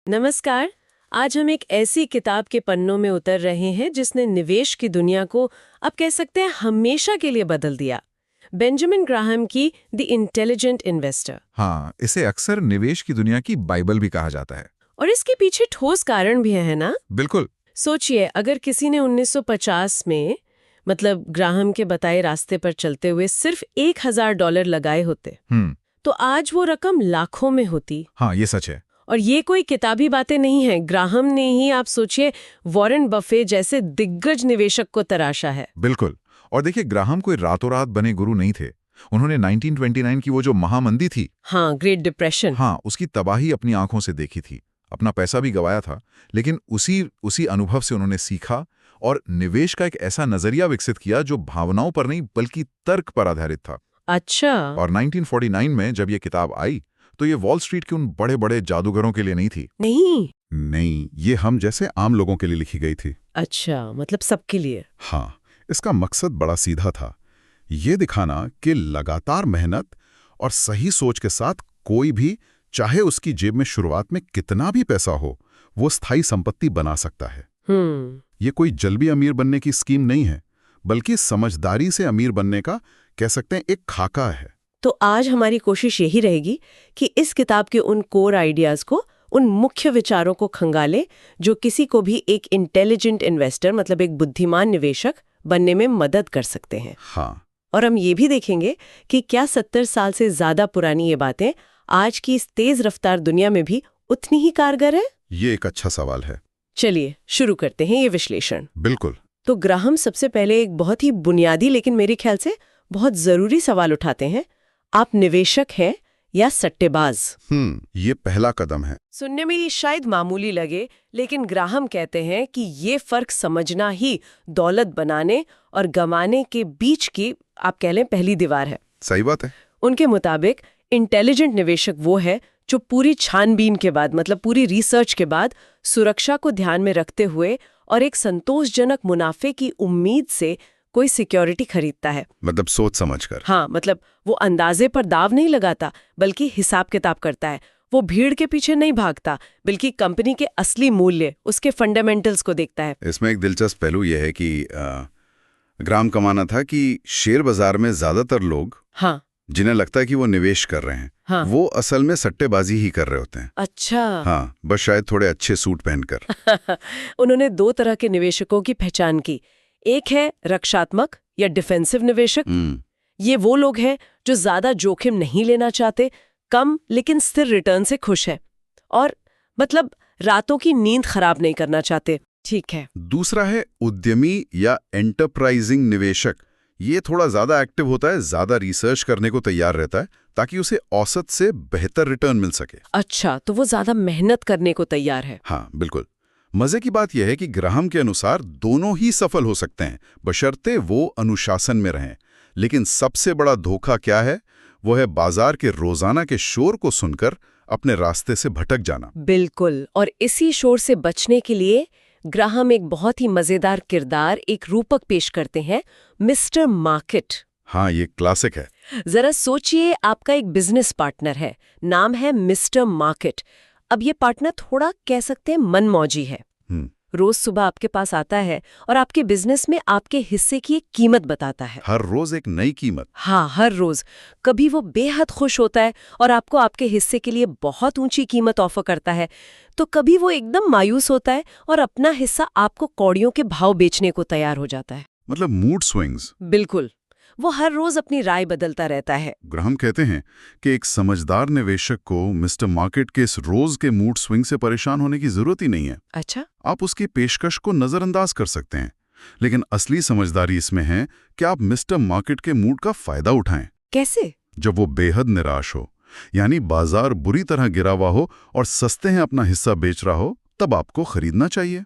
नमस्कार। आज हम एक ऐसी किताब के पन्नों में उतर रहे हैं जिसने निवेश की दुनिया को अब कह सकते हैं हमेशा के लिए बदल दिया। बेंजामिन ग्राहम की द इंटेलिजेंट इन्वेस्टर। हाँ, इसे अक्सर निवेश की दुनिया की बाइबल भी कहा जाता है। और इसके पीछे ठोस कारण भी है ना? बिल्कुल। सोचिए, अगर किसी ने 1950 में मतलब ग्राहम के बताए रास्ते पर चलते हुए सिर्फ $1000 लगाए होते तो आज वो रकम लाखों में होती। हाँ, ये सच है। और ये कोई किताबी बातें नहीं है, ग्राहम ने ही, आप सोचिए, वॉरेन बफे जैसे दिग्गज निवेशक को तराशा है। बिल्कुल। और देखिए, ग्राहम कोई रातों रात बने गुरु नहीं थे। उन्होंने 1929 की वो जो महामंदी थी, हाँ, ग्रेट डिप्रेशन, हाँ, उसकी तबाही अपनी आंखों से देखी थी। अपना पैसा भी गंवाया था, लेकिन उसी अनुभव से उन्होंने सीखा और निवेश का एक ऐसा नजरिया विकसित किया जो भावनाओं पर नहीं बल्कि तर्क पर आधारित था। अच्छा। और 1949 में जब ये किताब आई तो ये वॉल स्ट्रीट के उन बड़े बड़े जादूगरों के लिए नहीं थी। नहीं, ये हम जैसे आम लोगों के लिए लिखी गई थी। अच्छा, मतलब सबके लिए। हाँ, इसका मकसद बड़ा सीधा था, ये दिखाना कि लगातार मेहनत और सही सोच के साथ कोई भी, चाहे उसकी जेब में शुरुआत में कितना भी पैसा हो, वो स्थायी संपत्ति बना सकता है। ये कोई जल्दी अमीर बनने की स्कीम नहीं है, बल्कि समझदारी से अमीर बनने का, कह सकते हैं, एक खाका है। तो आज हमारी कोशिश यही रहेगी कि इस किताब के उन कोर आइडियाज को, उन मुख्य विचारों को खंगाले जो किसी को भी एक इंटेलिजेंट इन्वेस्टर, मतलब एक बुद्धिमान निवेशक बनने में मदद कर सकते हैं। हाँ। और हम ये भी देखेंगे कि क्या 70 साल से ज्यादा पुरानी ये बातें आज की इस तेज रफ्तार दुनिया में भी उतनी ही कारगर है। ये एक अच्छा सवाल है। चलिए शुरू करते हैं ये विश्लेषण। बिल्कुल। तो ग्राहम सबसे पहले एक बहुत ही बुनियादी लेकिन मेरे ख्याल से बहुत जरूरी सवाल उठाते हैं, आप निवेशक हैं या सट्टेबाज? ये पहला कदम है। सुनने में ये शायद मामूली लगे, लेकिन ग्राहम कहते हैं कि ये फर्क समझना ही दौलत बनाने और गंवाने के बीच की, आप कह लें, पहली दीवार है। सही बात है। उनके मुताबिक इंटेलिजेंट निवेशक वो है जो पूरी छानबीन के बाद, मतलब पूरी रिसर्च के बाद, सुरक्षा को ध्यान में रखते हुए और एक संतोषजनक मुनाफे की उम्मीद से कोई सिक्योरिटी खरीदता है। मतलब सोच समझकर। हाँ, मतलब वो अंदाजे पर दाव नहीं लगाता, बल्कि हिसाब किताब करता है। वो भीड़ के पीछे नहीं भागता, बल्कि कंपनी के असली मूल्य, उसके फंडामेंटल्स को देखता है। इसमें एक दिलचस्प पहलू यह है कि ग्राहम का मानना था कि शेयर बाजार में ज्यादातर लोग, हाँ, जिन्हें लगता है कि वो निवेश कर रहे हैं, हाँ, वो असल में सट्टेबाजी ही कर रहे होते हैं। अच्छा। हाँ, बस शायद थोड़े अच्छे सूट पहनकर। उन्होंने दो तरह के निवेशकों की पहचान की। एक है रक्षात्मक या डिफेंसिव निवेशक। ये वो लोग हैं जो ज्यादा जोखिम नहीं लेना चाहते, कम लेकिन स्थिर रिटर्न से खुश है, और मतलब रातों की नींद खराब नहीं करना चाहते। ठीक है। दूसरा है उद्यमी या एंटरप्राइजिंग निवेशक। ये थोड़ा ज्यादा एक्टिव होता है, ज्यादा रिसर्च करने को तैयार रहता है ताकि उसे औसत से बेहतर रिटर्न मिल सके। अच्छा, तो वो ज्यादा मेहनत करने को तैयार है। हाँ, बिल्कुल। मजे की बात यह है कि ग्राहम के अनुसार दोनों ही सफल हो सकते हैं, बशर्ते वो अनुशासन में रहें। लेकिन सबसे बड़ा धोखा क्या है? वो है बाजार के रोजाना के शोर को सुनकर अपने रास्ते से भटक जाना। बिल्कुल। और इसी शोर से बचने के लिए ग्राहम एक बहुत ही मजेदार किरदार, एक रूपक पेश करते हैं, मिस्टर मार्केट। हाँ, ये क्लासिक है। जरा सोचिए, आपका एक बिजनेस पार्टनर है, नाम है मिस्टर मार्केट। अब ये पार्टनर थोड़ा, कह सकते हैं, मनमौजी है। रोज सुबह आपके पास आता है और आपके बिजनेस में आपके हिस्से की एक कीमत बताता है। हर रोज एक नई कीमत। हाँ, हर रोज। कभी वो बेहद खुश होता है और आपको आपके हिस्से के लिए बहुत ऊंची कीमत ऑफर करता है, तो कभी वो एकदम मायूस होता है और अपना हिस्सा आपको कौड़ियों के भाव बेचने को तैयार हो जाता है। मतलब मूड स्विंग्स। बिल्कुल। वो हर रोज अपनी राय बदलता रहता है। ग्राहम कहते हैं कि एक समझदार निवेशक को मिस्टर मार्केट के इस रोज के मूड स्विंग से परेशान होने की जरूरत ही नहीं है। अच्छा। आप उसकी पेशकश को नजरअंदाज कर सकते हैं, लेकिन असली समझदारी इसमें है कि आप मिस्टर मार्केट के मूड का फायदा उठाएं। कैसे? जब वो बेहद निराश हो, यानी बाजार बुरी तरह गिरा हुआ हो और सस्ते हैं अपना हिस्सा बेच रहा हो, तब आपको खरीदना चाहिए।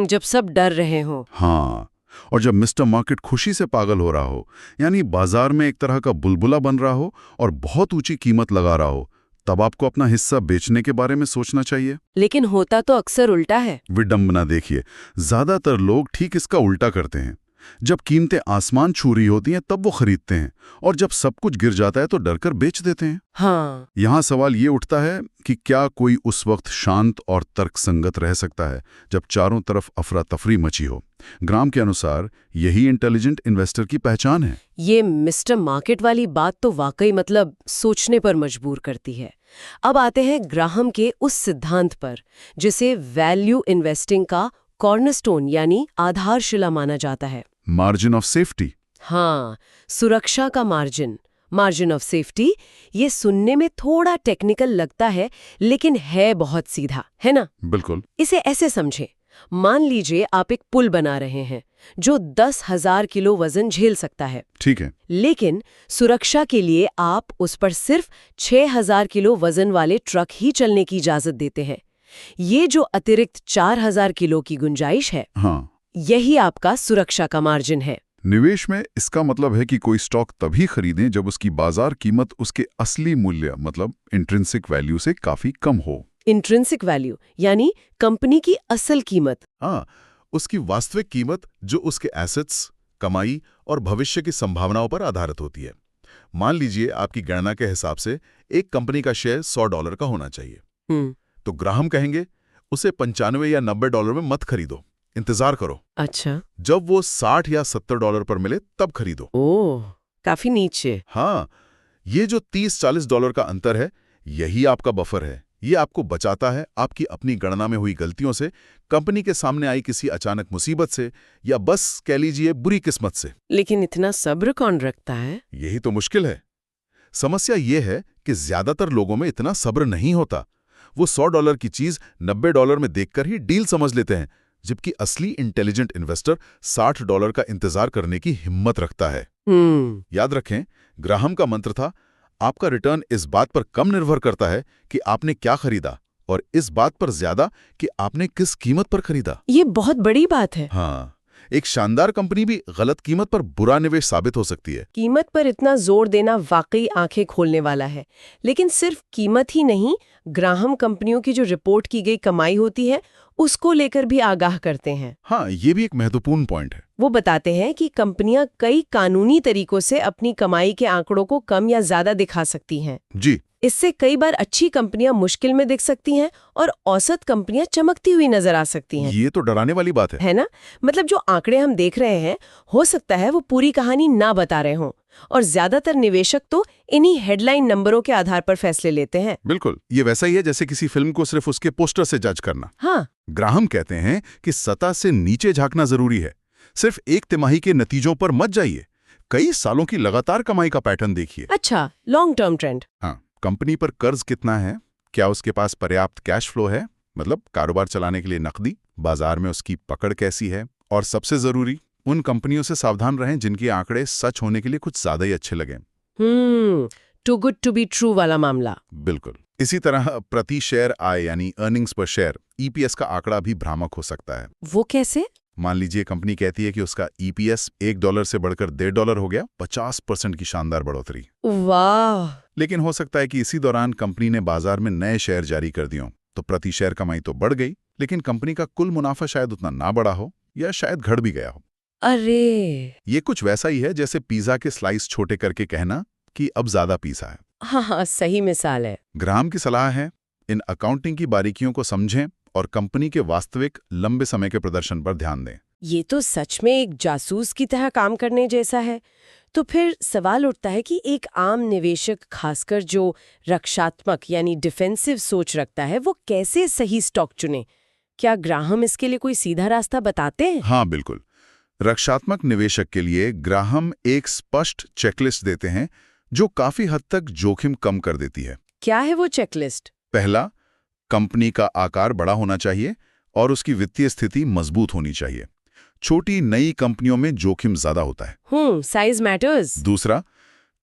जब सब डर रहे हो। हाँ, और जब मिस्टर मार्केट खुशी से पागल हो रहा हो, यानी बाजार में एक तरह का बुलबुला बन रहा हो और बहुत ऊंची कीमत लगा रहा हो, तब आपको अपना हिस्सा बेचने के बारे में सोचना चाहिए। लेकिन होता तो अक्सर उल्टा है। विडंबना देखिए, ज्यादातर लोग ठीक इसका उल्टा करते हैं। जब कीमतें आसमान छू रही होती हैं तब वो खरीदते हैं, और जब सब कुछ गिर जाता है तो डरकर बेच देते हैं। हाँ, यहाँ सवाल ये उठता है कि क्या कोई उस वक्त शांत और तर्कसंगत रह सकता है जब चारों तरफ अफरा तफरी मची हो? ग्राम के अनुसार यही इंटेलिजेंट इन्वेस्टर की पहचान है। ये मिस्टर मार्केट वाली बात तो वाकई मतलब सोचने पर मजबूर करती है। अब आते हैं ग्राहम के उस सिद्धांत पर जिसे वैल्यू इन्वेस्टिंग का कॉर्नरस्टोन यानी आधारशिला माना जाता है। Margin of safety. हाँ, सुरक्षा का मार्जिन ऑफ सेफ्टी। ये सुनने में थोड़ा टेक्निकल लगता है लेकिन है बहुत सीधा, है ना? बिल्कुल। इसे ऐसे समझें, मान लीजिए आप एक पुल बना रहे हैं जो 10,000 किलो वजन झेल सकता है। ठीक है। लेकिन सुरक्षा के लिए आप उस पर सिर्फ 6,000 किलो वजन वाले ट्रक ही चलने की इजाजत देते हैं। ये जो अतिरिक्त 4,000 किलो की गुंजाइश है, हाँ, यही आपका सुरक्षा का मार्जिन है। निवेश में इसका मतलब है कि कोई स्टॉक तभी खरीदें जब उसकी बाजार कीमत उसके असली मूल्य मतलब इंट्रिंसिक वैल्यू से काफी कम हो। इंट्रिंसिक वैल्यू यानी कंपनी की असल कीमत। हाँ, उसकी वास्तविक कीमत जो उसके एसेट्स, कमाई और भविष्य की संभावनाओं पर आधारित होती है। मान लीजिए आपकी गणना के हिसाब से एक कंपनी का शेयर $100 का होना चाहिए। तो ग्राहम कहेंगे उसे 95 या $90 में मत खरीदो, इंतजार करो। अच्छा। जब वो $60 या $70 पर मिले तब खरीदो। ओह, काफी नीचे। हाँ, ये जो $30-40 का अंतर है, यही आपका बफर है। ये आपको बचाता है आपकी अपनी गणना में हुई गलतियों से, कंपनी के सामने आई किसी अचानक मुसीबत से, या बस कह लीजिए बुरी किस्मत से। लेकिन इतना सब्र कौन रखता है? यही तो मुश्किल है। समस्या ये है कि ज्यादातर लोगों में इतना सब्र नहीं होता। वो $100 की चीज $90 में देखकर ही डील समझ लेते हैं, जबकि असली इंटेलिजेंट इन्वेस्टर $60 का इंतजार करने की हिम्मत रखता है। याद रखें, ग्राहम का मंत्र था, आपका रिटर्न इस बात पर कम निर्भर करता है कि आपने क्या खरीदा, और इस बात पर ज्यादा कि आपने किस कीमत पर खरीदा। ये बहुत बड़ी बात है। हाँ, एक शानदार कंपनी भी गलत कीमत पर बुरा निवेश साबित हो सकती है। कीमत पर इतना जोर देना वाकई आंखें खोलने वाला है। लेकिन सिर्फ कीमत ही नहीं, ग्राहम कंपनियों की जो रिपोर्ट की गई कमाई होती है उसको लेकर भी आगाह करते हैं। हाँ, ये भी एक महत्वपूर्ण पॉइंट है। वो बताते हैं कि कंपनियां कई कानूनी तरीकों से अपनी कमाई के आंकड़ों को कम या ज्यादा दिखा सकती हैं। जी। इससे कई बार अच्छी कंपनियां मुश्किल में दिख सकती हैं और औसत कंपनियां चमकती हुई नजर आ सकती हैं। ये तो डराने वाली बात है ना? मतलब जो आंकड़े हम देख रहे हैं, हो सकता है वो पूरी कहानी ना बता रहे हों, और ज्यादातर निवेशक तो इन्हीं हेडलाइन नंबरों के आधार पर फैसले लेते हैं। बिल्कुल, ये वैसा ही है जैसे किसी फिल्म को सिर्फ उसके पोस्टर से जज करना। हाँ। ग्राहम कहते हैं कि सतह से नीचे झांकना जरूरी है। सिर्फ एक तिमाही के नतीजों पर मत जाइए, कई सालों की लगातार कमाई का पैटर्न देखिए। अच्छा, लॉन्ग टर्म ट्रेंड। हाँ, कंपनी पर कर्ज कितना है, क्या उसके पास पर्याप्त कैश फ्लो है, मतलब कारोबार चलाने के लिए नकदी, बाजार में उसकी पकड़ कैसी है, और सबसे जरूरी, उन कंपनियों से सावधान रहें जिनके आंकड़े सच होने के लिए कुछ ज्यादा ही अच्छे लगे। Too good to be true वाला मामला। बिल्कुल। इसी तरह प्रति शेयर आय यानी अर्निंग्स पर शेयर EPS का आंकड़ा भी भ्रामक हो सकता है। वो कैसे? मान लीजिए कंपनी कहती है कि उसका EPS $1 से बढ़कर $1.50 हो गया, 50% की शानदार बढ़ोतरी। वाह! लेकिन हो सकता है कि इसी दौरान कंपनी ने बाजार में नए शेयर जारी कर दिए हों, तो प्रति शेयर कमाई तो बढ़ गई, लेकिन कंपनी का कुल मुनाफा शायद उतना ना बढ़ा हो, या शायद घट भी गया हो। अरे! ये कुछ वैसा ही है जैसे पिज्जा के स्लाइस छोटे करके कहना कि अब ज्यादा पिसा है। हाँ, सही मिसाल है। ग्राहम की सलाह है, इन अकाउंटिंग की बारीकियों को समझें और कंपनी के वास्तविक लंबे समय के प्रदर्शन पर ध्यान दें। ये तो सच में एक जासूस की तरह काम करने जैसा है। तो फिर सवाल उठता है कि एक आम निवेशक, खासकर जो रक्षात्मक यानी डिफेंसिव सोच रखता है, वो कैसे सही स्टॉक चुने? क्या ग्राहम इसके लिए कोई सीधा रास्ता बताते हैं? हाँ, बिल्कुल। रक्षात्मक निवेशक के लिए ग्राहम एक स्पष्ट चेकलिस्ट देते हैं जो काफी हद तक जोखिम कम कर देती है। क्या है वो चेकलिस्ट? पहला, कंपनी का आकार बड़ा होना चाहिए और उसकी वित्तीय स्थिति मजबूत होनी चाहिए। छोटी नई कंपनियों में जोखिम ज्यादा होता है। Size matters. दूसरा,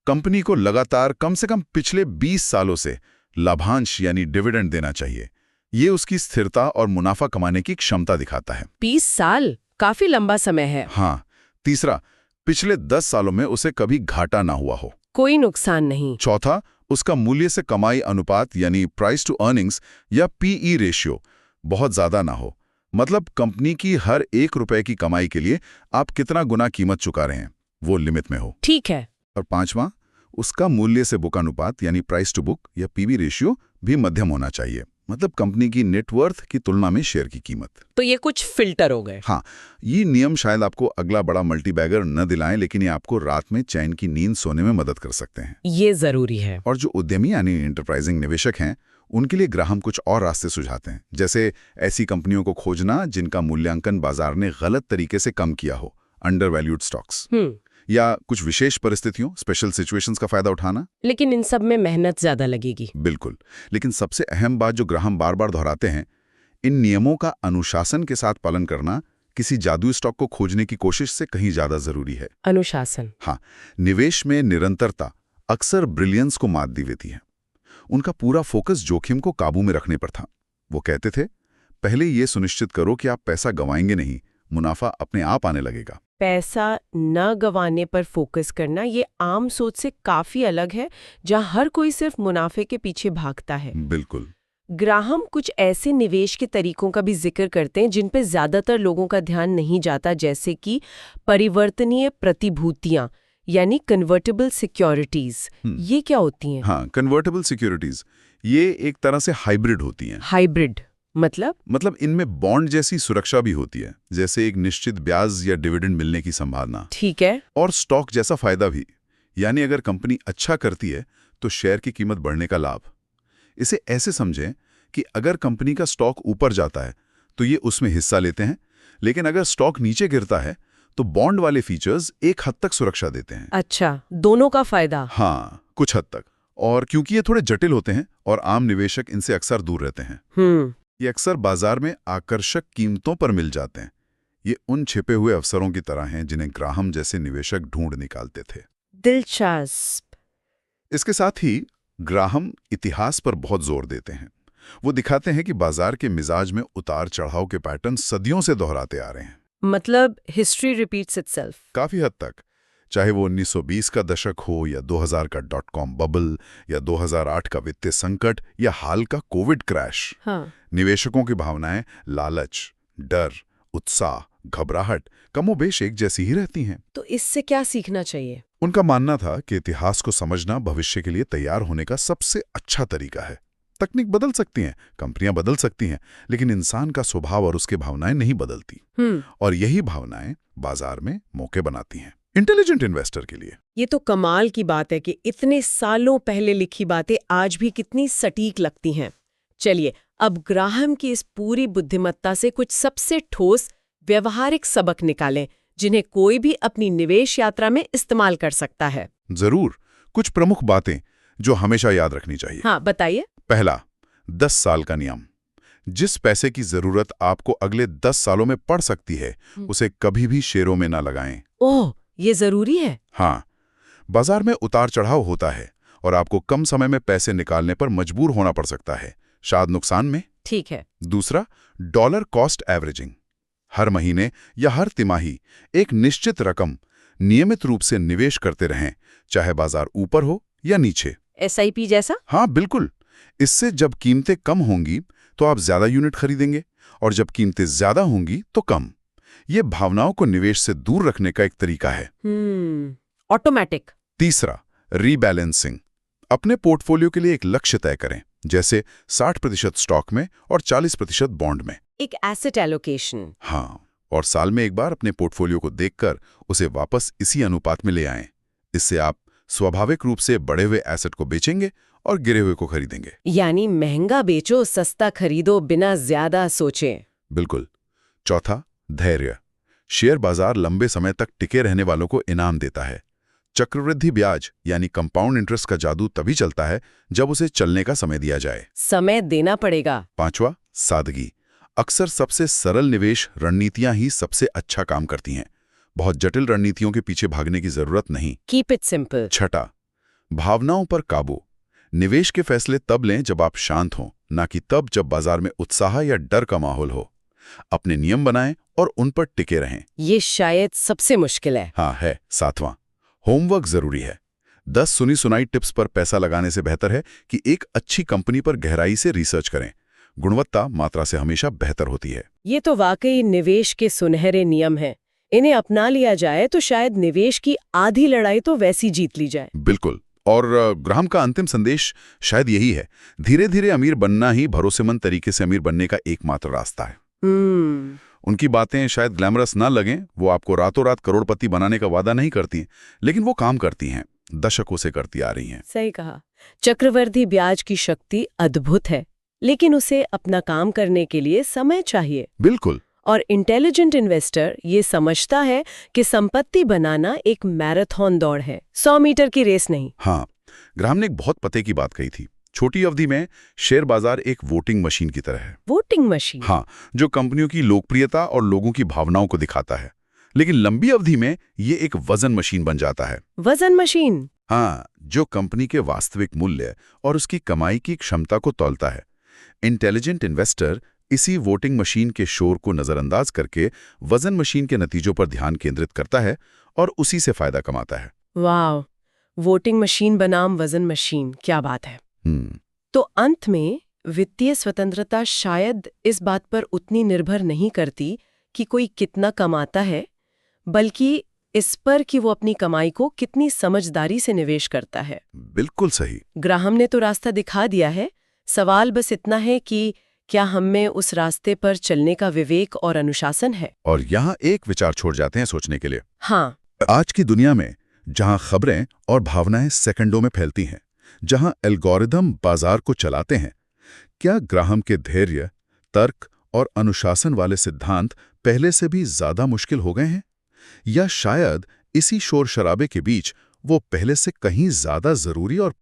कंपनी को लगातार कम से कम पिछले 20 सालों से लाभांश यानी डिविडेंड देना चाहिए। ये उसकी स्थिरता और मुनाफा कमाने की क्षमता दिखाता है। 20 साल काफी लंबा समय है। हाँ। तीसरा, पिछले 10 सालों में उसे कभी घाटा ना हुआ हो, कोई नुकसान नहीं। चौथा, उसका मूल्य से कमाई अनुपात यानी प्राइस टू अर्निंग्स या PE रेशियो बहुत ज्यादा ना हो, मतलब कंपनी की हर 1 रुपए की कमाई के लिए आप कितना गुना कीमत चुका रहे हैं, वो लिमिट में हो। ठीक है। और 5वां, उसका मूल्य से बुक अनुपात यानी प्राइस टू बुक या पीवी रेशियो भी मध्यम होना चाहिए। मतलब कंपनी की नेटवर्थ की तुलना में शेयर की कीमत। तो ये कुछ फिल्टर हो गए। हाँ, ये नियम शायद आपको अगला बड़ा मल्टीबैगर न दिलाएं, लेकिन ये आपको रात में चैन की नींद सोने में मदद कर सकते हैं। ये जरूरी है। और जो उद्यमी यानी एंटरप्राइजिंग निवेशक हैं, उनके लिए ग्राहम कुछ और रास्ते सुझाते हैं, जैसे ऐसी कंपनियों को खोजना जिनका मूल्यांकन बाजार ने गलत तरीके से कम किया हो, अंडर वैल्यूड स्टॉक्स, या कुछ विशेष परिस्थितियों, स्पेशल सिचुएशंस का फायदा उठाना। लेकिन इन सब में मेहनत ज्यादा लगेगी। बिल्कुल, लेकिन सबसे अहम बात जो ग्राहम बार बार दोहराते हैं, इन नियमों का अनुशासन के साथ पालन करना किसी जादुई स्टॉक को खोजने की कोशिश से कहीं ज्यादा जरूरी है। अनुशासन। हाँ, निवेश में निरंतरता अक्सर ब्रिलियंस को मात दी देती है। उनका पूरा फोकस जोखिम को काबू में रखने पर था। वो कहते थे, पहले ये सुनिश्चित करो कि आप पैसा गंवाएंगे नहीं, मुनाफा अपने आप आने लगेगा। पैसा न गंवाने पर फोकस करना ये आम सोच से काफी अलग है, जहां हर कोई सिर्फ मुनाफे के पीछे भागता है। बिल्कुल। ग्राहम कुछ ऐसे निवेश के तरीकों का भी जिक्र करते हैं जिन पे ज्यादातर लोगों का ध्यान नहीं जाता, जैसे कि परिवर्तनीय प्रतिभूतियां यानी कन्वर्टेबल सिक्योरिटीज। ये क्या होती हैं? हाँ, कन्वर्टेबल सिक्योरिटीज ये एक तरह से हाइब्रिड होती हैं। हाइब्रिड मतलब इनमें बॉन्ड जैसी सुरक्षा भी होती है, जैसे एक निश्चित ब्याज या डिविडेंड मिलने की संभावना। ठीक है। और स्टॉक जैसा फायदा भी, यानी अगर कंपनी अच्छा करती है तो शेयर की कीमत बढ़ने का लाभ। इसे ऐसे समझें कि अगर कंपनी का स्टॉक ऊपर जाता है तो ये उसमें हिस्सा लेते हैं, लेकिन अगर स्टॉक नीचे गिरता है तो बॉन्ड वाले फीचर्स एक हद तक सुरक्षा देते हैं। अच्छा, दोनों का फायदा। हाँ, कुछ हद तक। और क्योंकि ये थोड़े जटिल होते हैं और आम निवेशक इनसे अक्सर दूर रहते हैं, ये अक्सर बाजार में आकर्षक कीमतों पर मिल जाते हैं। ये उन छिपे हुए अवसरों की तरह हैं जिन्हें ग्राहम जैसे निवेशक ढूंढ निकालते थे। दिलचस्प। इसके साथ ही ग्राहम इतिहास पर बहुत जोर देते हैं। वो दिखाते हैं कि बाजार के मिजाज में उतार चढ़ाव के पैटर्न सदियों से दोहराते आ रहे हैं। मतलब हिस्ट्री रिपीट्स इटसेल्फ। काफी हद तक, चाहे वो 1920 का दशक हो या 2000 का .com बबल या 2008 का वित्तीय संकट या हाल का कोविड क्रैश। हाँ। निवेशकों की भावनाएं लालच, डर, उत्साह, घबराहट कमोबेश एक जैसी ही रहती हैं। तो इससे क्या सीखना चाहिए? उनका मानना था कि इतिहास को समझना भविष्य के लिए तैयार होने का सबसे अच्छा तरीका है। तकनीक बदल सकती हैं, कंपनियां बदल सकती हैं, लेकिन इंसान का स्वभाव और उसके भावनाएं नहीं बदलती। और यही भावनाएं बाजार में मौके बनाती हैं इंटेलिजेंट इन्वेस्टर के लिए। ये तो कमाल की बात है कि इतने सालों पहले लिखी बातें आज भी कितनी सटीक लगती हैं। चलिए, अब ग्राहम की इस पूरी बुद्धिमत्ता से कुछ सबसे ठोस व्यवहारिक सबक निकालें, जिन्हें कोई भी अपनी निवेश यात्रा में इस्तेमाल कर सकता है। जरूर, कुछ प्रमुख बातें जो हमेशा याद रखनी चाहिए। हाँ, बताइए। पहला, 10 साल का नियम। जिस पैसे की जरूरत आपको अगले 10 सालों में पड़ सकती है, उसे कभी भी शेयरों में ना लगाएं। ओह, ये जरूरी है। हाँ, बाजार में उतार चढ़ाव होता है और आपको कम समय में पैसे निकालने पर मजबूर होना पड़ सकता है, शायद नुकसान में। ठीक है। दूसरा, डॉलर कॉस्ट एवरेजिंग। हर महीने या हर तिमाही एक निश्चित रकम नियमित रूप से निवेश करते रहें, चाहे बाजार ऊपर हो या नीचे। SIP जैसा? हाँ, बिल्कुल। इससे जब कीमतें कम होंगी तो आप ज्यादा यूनिट खरीदेंगे और जब कीमतें ज्यादा होंगी तो कम। ये भावनाओं को निवेश से दूर रखने का एक तरीका है। ऑटोमेटिक। तीसरा, रीबैलेंसिंग। अपने पोर्टफोलियो के लिए एक लक्ष्य तय करें, जैसे 60% स्टॉक में और 40% बॉन्ड में। एक एसेट एलोकेशन। हाँ, और साल में एक बार अपने पोर्टफोलियो को देखकर उसे वापस इसी अनुपात में ले आएं। इससे आप स्वाभाविक रूप से बढ़े हुए एसेट को बेचेंगे और गिरे हुए को खरीदेंगे। यानी महंगा बेचो, सस्ता खरीदो, बिना ज्यादा सोचें। बिल्कुल। चौथा, धैर्य। शेयर बाजार लंबे समय तक टिके रहने वालों को इनाम देता है। चक्रवृद्धि ब्याज यानी कंपाउंड इंटरेस्ट का जादू तभी चलता है जब उसे चलने का समय दिया जाए। समय देना पड़ेगा। पांचवा, सादगी। अक्सर सबसे सरल निवेश रणनीतियां ही सबसे अच्छा काम करती हैं। बहुत जटिल रणनीतियों के पीछे भागने की जरूरत नहीं। Keep it simple. छठा, भावनाओं पर काबू। निवेश के फैसले तब लें जब आप शांत हों, ना कि तब जब बाजार में उत्साह या डर का माहौल हो। अपने नियम बनाएं और उन पर टिके रहें। ये शायद सबसे मुश्किल है। हाँ है। सातवां, होमवर्क जरूरी है। 10 सुनी सुनाई टिप्स पर पैसा लगाने से बेहतर है कि एक अच्छी कंपनी पर गहराई से रिसर्च करें। गुणवत्ता मात्रा से हमेशा बेहतर होती है। ये तो वाकई निवेश के सुनहरे नियम हैं। इन्हें अपना लिया जाए तो शायद निवेश की आधी लड़ाई तो वैसी जीत ली जाए। बिल्कुल। और ग्राहम का अंतिम संदेश शायद यही है, धीरे धीरे अमीर बनना ही भरोसेमंद तरीके से अमीर बनने का एकमात्र रास्ता है। उनकी बातें शायद ग्लैमरस ना लगें, वो आपको रातों रात करोड़पति बनाने का वादा नहीं करती, लेकिन वो काम करती हैं, दशकों से करती आ रही हैं। सही कहा। चक्रवृद्धि ब्याज की शक्ति अद्भुत है, लेकिन उसे अपना काम करने के लिए समय चाहिए। बिल्कुल। और इंटेलिजेंट इन्वेस्टर ये समझता है कि संपत्ति बनाना एक मैराथन दौड़ है, 100 मीटर की रेस नहीं। हाँ, ग्राहम ने एक बहुत पते की बात कही थी। छोटी अवधि में शेयर बाजार एक वोटिंग मशीन की तरह है। Voting machine? हाँ, जो कंपनियों की लोकप्रियता और लोगों की भावनाओं को दिखाता है। लेकिन लंबी अवधि में ये एक वजन मशीन बन जाता है। वजन मशीन? हाँ, जो कंपनी के वास्तविक मूल्य और उसकी कमाई की क्षमता को तौलता है। इंटेलिजेंट इन्वेस्टर इसी वोटिंग मशीन के शोर को नजरअंदाज करके वजन मशीन के नतीजों पर ध्यान केंद्रित करता है और उसी से फायदा कमाता है। वाह, वोटिंग मशीन बनाम वजन मशीन, क्या बात है। तो अंत में वित्तीय स्वतंत्रता शायद इस बात पर उतनी निर्भर नहीं करती कि कोई कितना कमाता है, बल्कि इस पर कि वो अपनी कमाई को कितनी समझदारी से निवेश करता है। बिल्कुल सही। ग्राहम ने तो रास्ता दिखा दिया है, सवाल बस इतना है कि क्या हम में उस रास्ते पर चलने का विवेक और अनुशासन है। और यहाँ एक विचार छोड़ जाते हैं सोचने के लिए। हाँ, आज की दुनिया में जहाँ खबरें और भावनाएं सेकंडों में फैलती हैं, जहाँ एल्गोरिदम बाजार को चलाते हैं, क्या ग्राहम के धैर्य, तर्क और अनुशासन वाले सिद्धांत पहले से भी ज्यादा मुश्किल हो गए हैं? या शायद इसी शोर शराबे के बीच वो पहले से कहीं ज्यादा जरूरी और